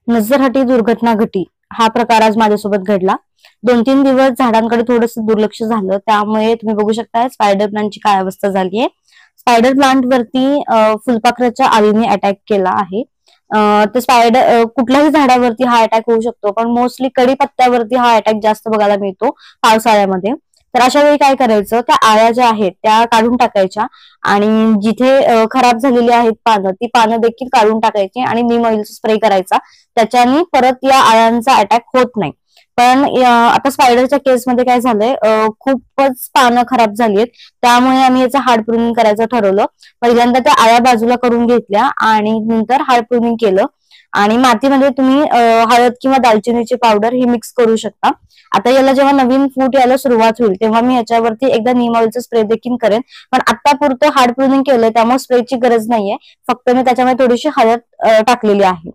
नजरहटी दुर्घटना घटी हा प्रकार आज माझ्यासोबत घडला। 2-3 दिवस झाडांकडे थोडस दुर्लक्ष झालं, त्यामुळे तुम्ही बघू शकता स्पायडर प्लांटची काय अवस्था झाली आहे। स्पायडर प्लांट वरती फुलपाखराच्या आळीने अटॅक केला आहे। तर स्पायडर कुठल्याही झाडावरती हा अटॅक होऊ शकतो, पण मोस्टली कडीपत्त्यावरती हा अटॅक जास्त बघायला मिळतो पावसाळ्यामध्ये। तर अशा वेळी काय करायचं, त्या आळ्या ज्या आहेत त्या काढून टाकायच्या आणि जिथे खराब झालेली आहेत पानं, ती पानं देखील काढून टाकायची आणि नीम ऑइलचा स्प्रे करायचा। त्याच्याने परत या आळ्यांचा अटॅक होत नाही। पण आता स्पायडरच्या केसमध्ये काय झालंय, खूपच पानं खराब झाली आहेत, त्यामुळे आम्ही याचं हार्ड प्रूनिंग करायचं ठरवलं। पहिल्यांदा त्या आळ्या बाजूला करून घेतल्या आणि नंतर हार्ड प्रूनिंग केलं। आणि मातीमध्ये तुम्ही हळद किंवा दालचिनीची पावडर ही मिक्स करू शकता। आता याला जेव्हा नवीन फूट यायला सुरुवात होईल तेव्हा मी याच्यावरती एकदा नीम ऑइलचा स्प्रे देखील करेन, पण आता पुरतं हार्ड प्रूनिंग केलंय त्यामुळे स्प्रेची गरज नाहीये, फक्त मी त्याच्यामध्ये थोडीशी हळद टाकलेली आहे।